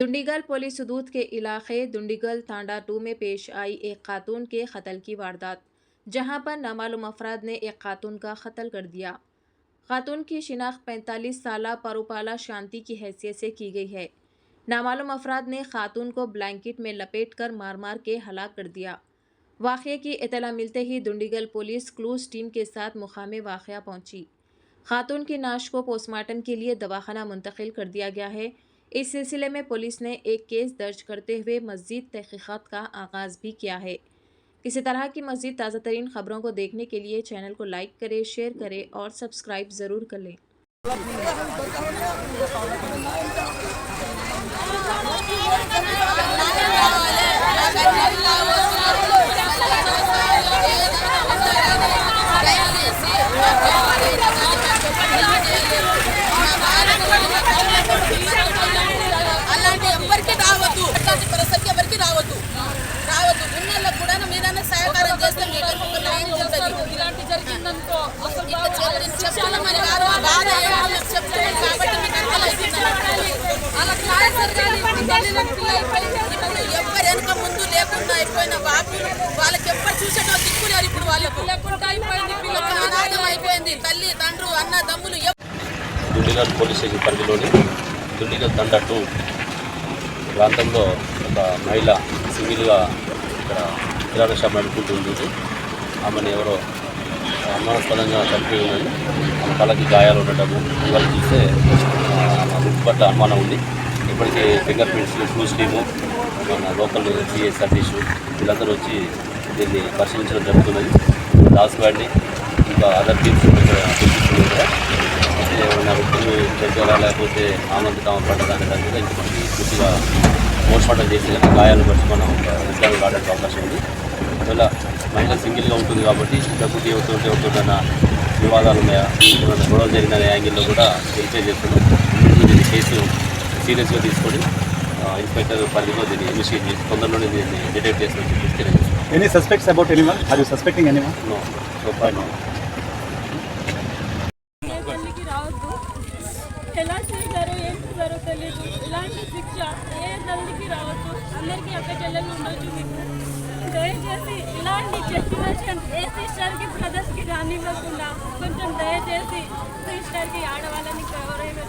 Dundigal police हदूद के इलाके दुंडीगल तांडा 2 में पेश आई एक खातून के कत्ल की वारदात, जहां पर नामालूम अफराद ने एक खातून का कत्ल कर दिया। खातून की शिनाख्त 45 साला परुपाला शांति की हैसियत से की गई है। नामालूम अफराद ने खातून को ब्लैंकेट में लपेट कर मार मार के हलाक कर दिया। वाक़ये की इत्तला मिलते ही दुंडीगल पुलिस क्लूज टीम के साथ मुकाम वाक़या पहुंची। खातून की नाश को पोस्टमार्टम के लिए दवाखाना मुंतकिल कर दिया गया है। इस सिलसिले में पुलिस ने एक केस दर्ज करते हुए मज़ीद तहक़ीक़ात का आगाज़ भी किया है। किसी तरह की मज़ीद ताज़ा तरीन ख़बरों को देखने के लिए चैनल को लाइक करें, शेयर करें और सब्सक्राइब ज़रूर कर लें। ఎవరెనక ముందు లేకుండా అయిపోయిన బాబులు వాళ్ళకి ఎప్పుడు చూసేటో దిక్కులేరు. ఇప్పుడు వాళ్ళకు అనాథం అయిపోయింది. తల్లి తండ్రు అన్న దమ్ములు. దుండిగల్ పోలీస్ స్టేషన్ పరిధిలోని దుండిగల్ తండా 2 ప్రాంతంలో ఒక మహిళ సివిల్గా ఇక్కడ కిరాణా షాప్ నడుపుకుంటుంది. ఆమెను ఎవరో అనుమానాస్పదంగా చనిపోయి ఉన్నది. ఆమె తలకి గాయాలు ఉండటము ఇవాళ చూస్తే ముక్కు పట్ల అనుమానం ఉంది. ఇప్పటికే ఫింగర్ ప్రింట్స్ క్లూజ్ టీము మన లోకల్ సిఐ సతీష్ వీళ్ళందరూ వచ్చి దీన్ని పరిశీలించడం జరుగుతున్నది. డాగ్ స్క్వాడ్ని ఇంకా అదర్ టీమ్స్ పిలిపిస్తున్నారు. ఏమైనా వ్యక్తులు చనిపోయారా లేకపోతే ఆనంద తాము పడ్డదాని దాని మీద ఇంకా మనకి పూర్తిగా పోస్ట్మార్టం చేసి గాయాలు బట్టి మనం నిర్ధారణ కావడానికి అవకాశం ఉంది. ఒకవేళ మహిళ సింగిల్గా ఉంటుంది కాబట్టి డబ్బుకి ఎవరితోటన్న వివాదాలు ఉన్నాయా, ఏమైనా గొడవలు జరిగిన యాంగిల్లో కూడా వెరిఫై చేస్తున్నాం. దీన్ని కేసు సీరియస్గా తీసుకొని ఇన్స్పెక్టర్ పరిధిలో దీన్ని ఇనిషియేట్ చేసి తొందరలోనే దీన్ని డిటెక్ట్ చేస్తామని చెప్పి తెలియజేస్తున్నాం. Any suspects about anyone? Are you suspecting anyone? No, so far no. ఎలా చేశారో ఏం చేశారో తెలియదు. ఇలాంటి శిక్ష ఏ తల్లికి రావద్దు. అందరికీ అక్క చెల్లెలు ఉండొచ్చు. మీకు దయచేసి ఇలాంటి చెప్తున్న ఏ సిస్టర్కి బ్రదర్స్కి రానివ్వకుండా కొంచెం దయచేసి సిస్టర్కి ఆడవాళ్ళని ఎవరైనా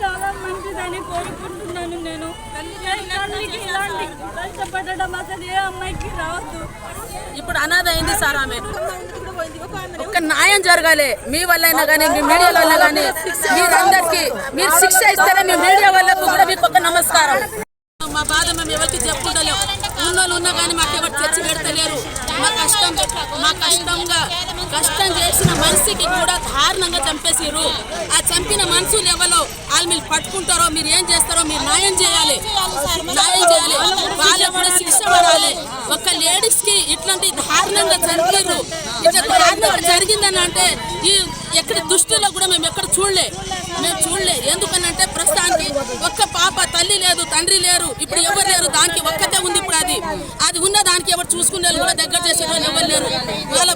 చాలా మంచిదని కోరుకుంటున్నాను. నేను తల్లికి ఇలాంటి కష్టపడడం అసలు ఏ అమ్మాయికి రావద్దు. ఇప్పుడు అనాథ అయింది సార్. ఆమె ఒక న్యాయం జరగాలి. మీ వల్ల అయినా కానీ మీ మీడియా వల్ల కానీ మీరందరికీ మీరు శిక్ష ఇస్తారని మీ మీడియా వాళ్ళకు కూడా మీకు ఒక నమస్కారం. మా బాధ మేము ఎవరికి చెప్పుకుంటలేము. ఉన్నోళ్ళు ఉన్నా కానీ మాకు ఎవరు తెచ్చి పెడతలేరు. కష్టం చేసిన మనిషికి కూడా దారుణంగా చంపేసారు. ఆ చంపిన మనుషులు ఎవరో వాళ్ళు మీరు పట్టుకుంటారో మీరు ఏం చేస్తారో మీరు న్యాయం చేయాలి. వాళ్ళకు కూడా శిక్ష పడాలి. ఒక లేడీస్ కి ఇట్లాంటి దారుణంగా చంపారు. ఇట్లా దారుణంగా జరిగిందని అంటే ఈ ఎక్కడ దృష్టిలో కూడా మేము ఎక్కడ చూడలే. ఎందుకనంటే ప్రస్తుతానికి ఒక్క పాప, తల్లి లేదు, తండ్రి లేరు, ఇప్పుడు ఎవరు లేరు. దానికి ఒక్కతే ఉంది. ఇప్పుడు అది ఉన్న దానికి ఎవరు చూసుకునే కూడా దగ్గర చేసేవాళ్ళు ఎవరు లేరు. వాళ్ళ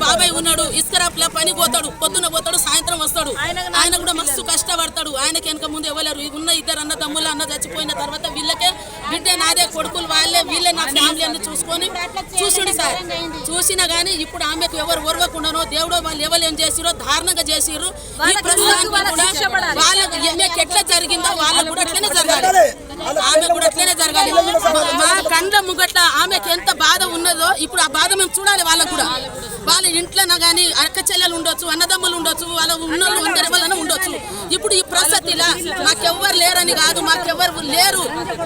బాబాయ్ ఉన్నాడు. ఇస్కరాప్లో పని పోతాడు, పొద్దున పోతాడు, సాయంత్రం వస్తాడు. ఆయన కూడా మస్తు కష్టపడతాడు. ఆయనకి వెనక ముందు ఎవరు ఉన్న ఇద్దరు అన్న తమ్ముళ్ళు అన్న చచ్చిపోయిన తర్వాత వీళ్ళకే బిడ్డ నాదే, కొడుకులు వీళ్ళే నా ఫ్యామిలీ అన్ని చూసుడు సార్. చూసినా కానీ ఇప్పుడు ఆమెకు ఎవరు ఓర్వకుండానో దేవుడో వాళ్ళు ఎవరు ఏం చేసిరో దారుణంగా చేసిర్రు. వాళ్ళకి ఆమెకు ఎట్లా జరిగిందో వాళ్ళకు కూడా అట్లనే జరగాలి. ఆమె కూడా అట్లనే జరగాలి. మా కండ్ల ముంగట్ల ఆమెకు ఎంత బాధ ఉన్నదో ఇప్పుడు ఆ బాధ మేము చూడాలి. వాళ్ళకు కూడా వాళ్ళ ఇంట్లోనా కానీ అక్క చెల్లెలు ఉండొచ్చు, అన్నదమ్ములు ఉండొచ్చు, వాళ్ళ ఉన్నోళ్ళు అందరి వల్ల ఉండొచ్చు. ఇప్పుడు ఈ పరిస్థితిలా మాకెవ్వరు లేరని కాదు, మాకెవ్వరు లేరు,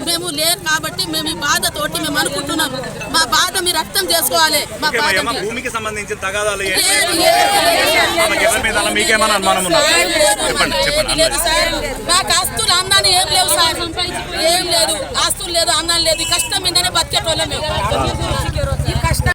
మేము లేరు కాబట్టి మేము ఈ బాధతోటి మేము అనుకుంటున్నాం. మా బాధ మీరు అర్థం చేసుకోవాలి. మా బాధ భూమికి సంబంధించిన తగాదాలు మాకు ఆస్తులు అన్నాను ఏం లేవు సార్. ఏం లేదు, ఆస్తులు లేదు, అన్నాను లేదు. కష్టం మీదనే బతికేటోళ్ళం మేము. ఈ కష్టం